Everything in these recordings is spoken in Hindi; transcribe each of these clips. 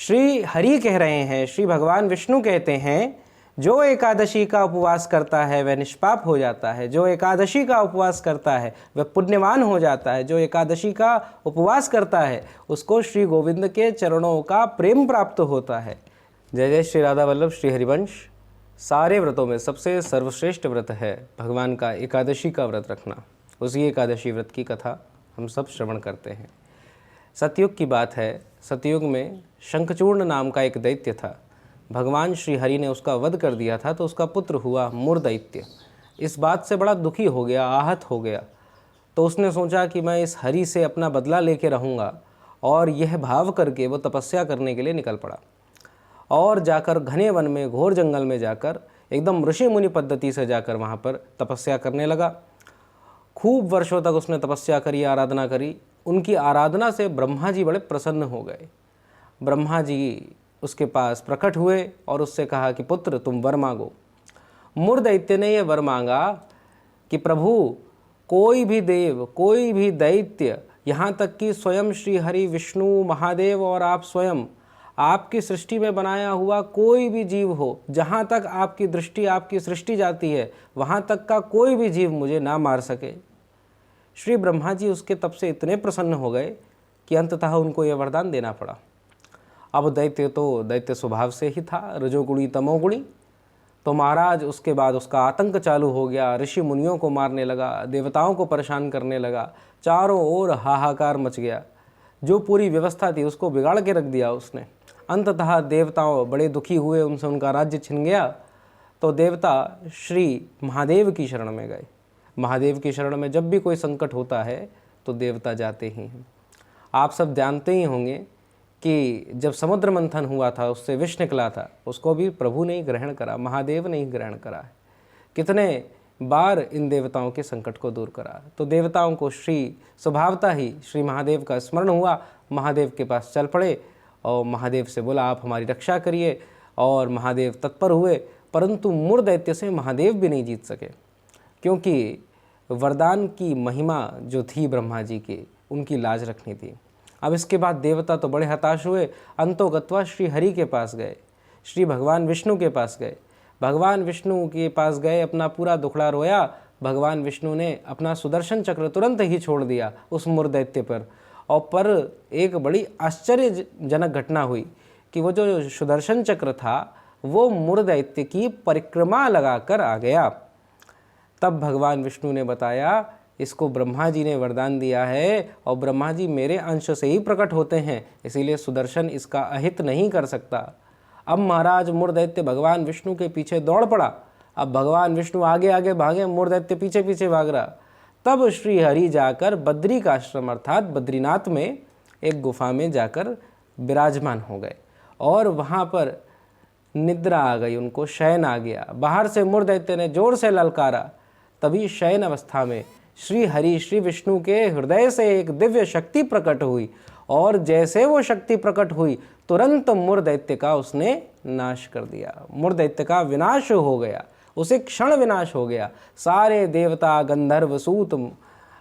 श्री हरि कह रहे हैं, श्री भगवान विष्णु कहते हैं, जो एकादशी का उपवास करता है वह निष्पाप हो जाता है, जो एकादशी का उपवास करता है वह पुण्यवान हो जाता है, जो एकादशी का उपवास करता है उसको श्री गोविंद के चरणों का प्रेम प्राप्त होता है। जय जय श्री राधा वल्लभ श्री हरिवंश। सारे व्रतों में सबसे सर्वश्रेष्ठ व्रत है भगवान का एकादशी का व्रत रखना। उसी एकादशी व्रत की कथा हम सब श्रवण करते हैं। सतयुग की बात है। सतयुग में शंखचूर्ण नाम का एक दैत्य था। भगवान श्री हरि ने उसका वध कर दिया था, तो उसका पुत्र हुआ मूर्दैत्य। इस बात से बड़ा दुखी हो गया, आहत हो गया। तो उसने सोचा कि मैं इस हरि से अपना बदला लेके रहूँगा, और यह भाव करके वो तपस्या करने के लिए निकल पड़ा और जाकर घने वन में, घोर जंगल में जाकर एकदम ऋषि मुनि पद्धति से जाकर वहाँ पर तपस्या करने लगा। खूब वर्षों तक उसने तपस्या करी, आराधना करी। उनकी आराधना से ब्रह्मा जी बड़े प्रसन्न हो गए। ब्रह्मा जी उसके पास प्रकट हुए और उससे कहा कि पुत्र तुम वर मांगो। मूर्दैत्य ने यह वर मांगा कि प्रभु, कोई भी देव, कोई भी दैत्य, यहाँ तक कि स्वयं श्री हरि विष्णु महादेव और आप स्वयं, आपकी सृष्टि में बनाया हुआ कोई भी जीव हो, जहाँ तक आपकी दृष्टि, आपकी सृष्टि जाती है, वहाँ तक का कोई भी जीव मुझे ना मार सके। श्री ब्रह्मा जी उसके तप से इतने प्रसन्न हो गए कि अंततः उनको यह वरदान देना पड़ा। अब दैत्य तो दैत्य स्वभाव से ही था, रजोगुणी तमोगुणी। तो महाराज उसके बाद उसका आतंक चालू हो गया। ऋषि मुनियों को मारने लगा, देवताओं को परेशान करने लगा। चारों ओर हाहाकार मच गया। जो पूरी व्यवस्था थी उसको बिगाड़ के रख दिया उसने। अंततः देवताओं बड़े दुखी हुए, उनसे उनका राज्य छिन गया। तो देवता श्री महादेव की शरण में गए। महादेव की शरण में जब भी कोई संकट होता है तो देवता जाते ही हैं। आप सब जानते ही होंगे कि जब समुद्र मंथन हुआ था, उससे विष निकला था, उसको भी प्रभु ने ही ग्रहण करा, महादेव ने ही ग्रहण करा है। कितने बार इन देवताओं के संकट को दूर करा। तो देवताओं को स्वभावतः ही श्री महादेव का स्मरण हुआ। महादेव के पास चल पड़े और महादेव से बोला आप हमारी रक्षा करिए। और महादेव तत्पर हुए, परंतु मूर्दैत्य से महादेव भी नहीं जीत सके, क्योंकि वरदान की महिमा जो थी ब्रह्मा जी की, उनकी लाज रखनी थी। अब इसके बाद देवता तो बड़े हताश हुए। अंतोगत्वा श्री हरि के पास गए, श्री भगवान विष्णु के पास गए। भगवान विष्णु के पास गए, अपना पूरा दुखड़ा रोया। भगवान विष्णु ने अपना सुदर्शन चक्र तुरंत ही छोड़ दिया उस मूर्दैत्य पर। और पर एक बड़ी आश्चर्यजनक घटना हुई कि वो जो सुदर्शन चक्र था वो मूर्दैत्य की परिक्रमा लगाकर आ गया। तब भगवान विष्णु ने बताया, इसको ब्रह्मा जी ने वरदान दिया है और ब्रह्मा जी मेरे अंश से ही प्रकट होते हैं, इसीलिए सुदर्शन इसका अहित नहीं कर सकता। अब महाराज मूर्दैत्य भगवान विष्णु के पीछे दौड़ पड़ा। अब भगवान विष्णु आगे आगे भागे, मूर्दैत्य पीछे पीछे भाग रहा। तब श्री हरि जाकर बद्री का आश्रम अर्थात बद्रीनाथ में एक गुफा में जाकर विराजमान हो गए और वहाँ पर निद्रा आ गई, उनको शयन आ गया। बाहर से मूर्दैत्य ने जोर से ललकारा। तभी शयन अवस्था में श्री हरि श्री विष्णु के हृदय से एक दिव्य शक्ति प्रकट हुई, और जैसे वो शक्ति प्रकट हुई तुरंत मूर्दैत्य का उसने नाश कर दिया। मूर्दैत्य का विनाश हो गया, उसे क्षण विनाश हो गया। सारे देवता, गंधर्व, सूत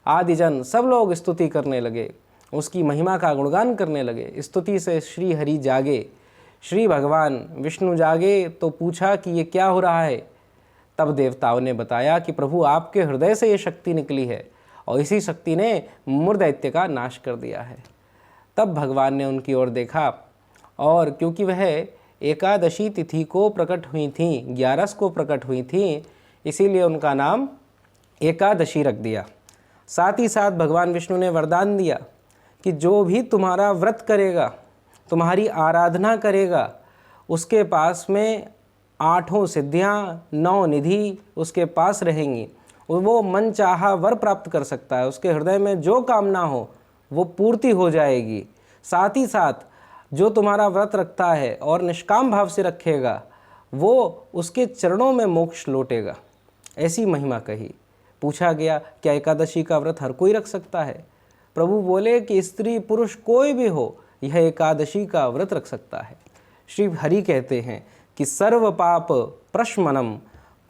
आदि जन सब लोग स्तुति करने लगे, उसकी महिमा का गुणगान करने लगे। स्तुति से श्री हरि जागे, श्री भगवान विष्णु जागे तो पूछा कि ये क्या हो रहा है। तब देवताओं ने बताया कि प्रभु आपके हृदय से ये शक्ति निकली है और इसी शक्ति ने मूर्दैत्य का नाश कर दिया है। तब भगवान ने उनकी ओर देखा, और क्योंकि वह एकादशी तिथि को प्रकट हुई थी, 11 को प्रकट हुई थी, इसीलिए उनका नाम एकादशी रख दिया। साथ ही साथ भगवान विष्णु ने वरदान दिया कि जो भी तुम्हारा व्रत करेगा, तुम्हारी आराधना करेगा, उसके पास में 8 सिद्धियाँ, 9 निधि उसके पास रहेंगी। वो मन चाहा वर प्राप्त कर सकता है। उसके हृदय में जो कामना हो वो पूर्ति हो जाएगी। साथ ही साथ जो तुम्हारा व्रत रखता है और निष्काम भाव से रखेगा, वो उसके चरणों में मोक्ष लौटेगा। ऐसी महिमा कही। पूछा गया क्या एकादशी का व्रत हर कोई रख सकता है? प्रभु बोले कि स्त्री पुरुष कोई भी हो, यह एकादशी का व्रत रख सकता है। श्री हरि कहते हैं कि सर्व पाप प्रशमनम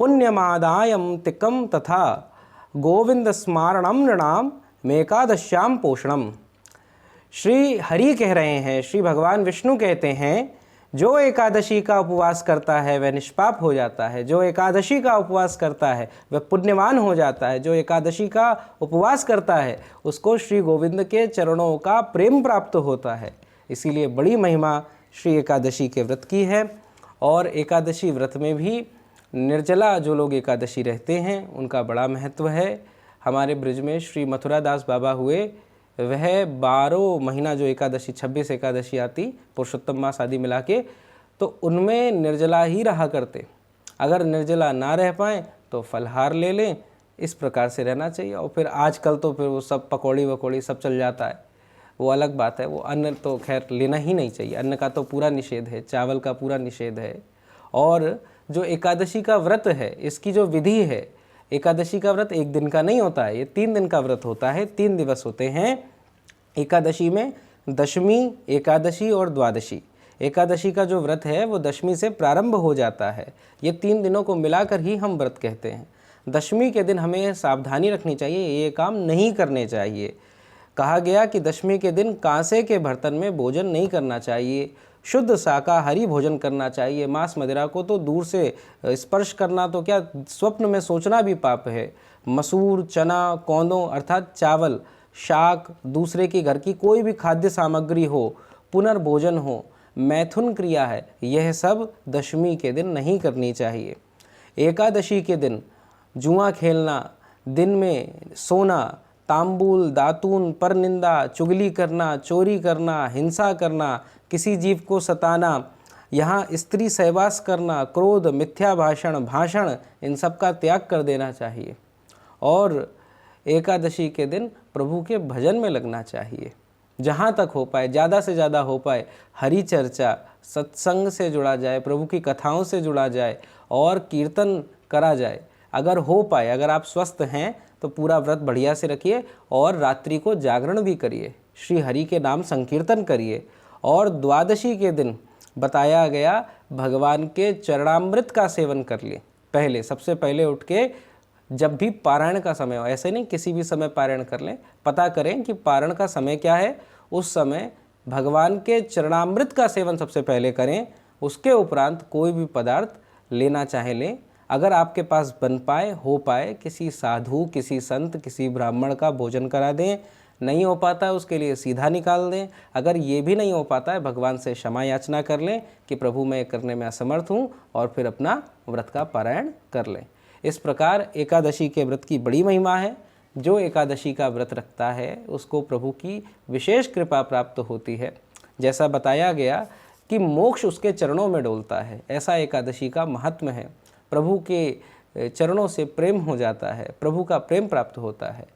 पुण्यमादायम तिकम तथा गोविंद स्मारणम नृणाम मेकादश्याम पोषणम। श्री हरि कह रहे हैं, श्री भगवान विष्णु कहते हैं, जो एकादशी का उपवास करता है वह निष्पाप हो जाता है, जो एकादशी का उपवास करता है वह पुण्यवान हो जाता है, जो एकादशी का उपवास करता है उसको श्री गोविंद के चरणों का प्रेम प्राप्त होता है। इसीलिए बड़ी महिमा श्री एकादशी के व्रत की है। और एकादशी व्रत में भी निर्जला जो लोग एकादशी रहते हैं उनका बड़ा महत्व है। हमारे ब्रज में श्री मथुरा दास बाबा हुए, वह 12 महीना जो एकादशी 26 एकादशी आती पुरुषोत्तम मास आदि मिला के, तो उनमें निर्जला ही रहा करते। अगर निर्जला ना रह पाएँ तो फलहार ले लें, इस प्रकार से रहना चाहिए। और फिर आजकल तो फिर वो सब पकौड़ी वकौड़ी सब चल जाता है, वो अलग बात है। वो अन्न तो खैर लेना ही नहीं चाहिए, अन्न का तो पूरा निषेध है, चावल का पूरा निषेध है। और जो एकादशी का व्रत है, इसकी जो विधि है, एकादशी का व्रत एक दिन का नहीं होता है, ये 3 दिन का व्रत होता है, 3 दिवस होते हैं एकादशी में। दशमी, एकादशी और द्वादशी। एकादशी का जो व्रत है वो दशमी से प्रारंभ हो जाता है। ये 3 दिनों को मिलाकर ही हम व्रत कहते हैं। दशमी के दिन हमें सावधानी रखनी चाहिए, ये काम नहीं करने चाहिए। कहा गया कि दशमी के दिन कांसे के बर्तन में भोजन नहीं करना चाहिए, शुद्ध शाकाहारी भोजन करना चाहिए। मांस मदिरा को तो दूर से स्पर्श करना तो क्या, स्वप्न में सोचना भी पाप है। मसूर, चना, कौंदों अर्थात चावल, शाक, दूसरे के घर की कोई भी खाद्य सामग्री हो, पुनर्भोजन हो, मैथुन क्रिया है, यह सब दशमी के दिन नहीं करनी चाहिए। एकादशी के दिन जुआ खेलना, दिन में सोना, तांबूल, दातून, परनिंदा, चुगली करना, चोरी करना, हिंसा करना, किसी जीव को सताना, यहाँ स्त्री सहवास करना, क्रोध, मिथ्या भाषण, इन सब का त्याग कर देना चाहिए। और एकादशी के दिन प्रभु के भजन में लगना चाहिए, जहाँ तक हो पाए, ज़्यादा से ज़्यादा हो पाए। हरि चर्चा, सत्संग से जुड़ा जाए, प्रभु की कथाओं से जुड़ा जाए और कीर्तन करा जाए। अगर हो पाए, अगर आप स्वस्थ हैं तो पूरा व्रत बढ़िया से रखिए और रात्रि को जागरण भी करिए, श्री हरि के नाम संकीर्तन करिए। और द्वादशी के दिन बताया गया भगवान के चरणामृत का सेवन कर लिए। पहले, सबसे पहले उठ के जब भी पारायण का समय हो, ऐसे नहीं किसी भी समय पारायण कर लें, पता करें कि पारायण का समय क्या है, उस समय भगवान के चरणामृत का सेवन सबसे पहले करें। उसके उपरांत कोई भी पदार्थ लेना चाहे लें। अगर आपके पास बन पाए, हो पाए, किसी साधु, किसी संत, किसी ब्राह्मण का भोजन करा दें। नहीं हो पाता है उसके लिए सीधा निकाल दें। अगर ये भी नहीं हो पाता है, भगवान से क्षमा याचना कर लें कि प्रभु मैं करने में असमर्थ हूँ, और फिर अपना व्रत का पारायण कर लें। इस प्रकार एकादशी के व्रत की बड़ी महिमा है। जो एकादशी का व्रत रखता है उसको प्रभु की विशेष कृपा प्राप्त होती है। जैसा बताया गया कि मोक्ष उसके चरणों में डोलता है, ऐसा एकादशी का महात्म्य है। प्रभु के चरणों से प्रेम हो जाता है, प्रभु का प्रेम प्राप्त होता है।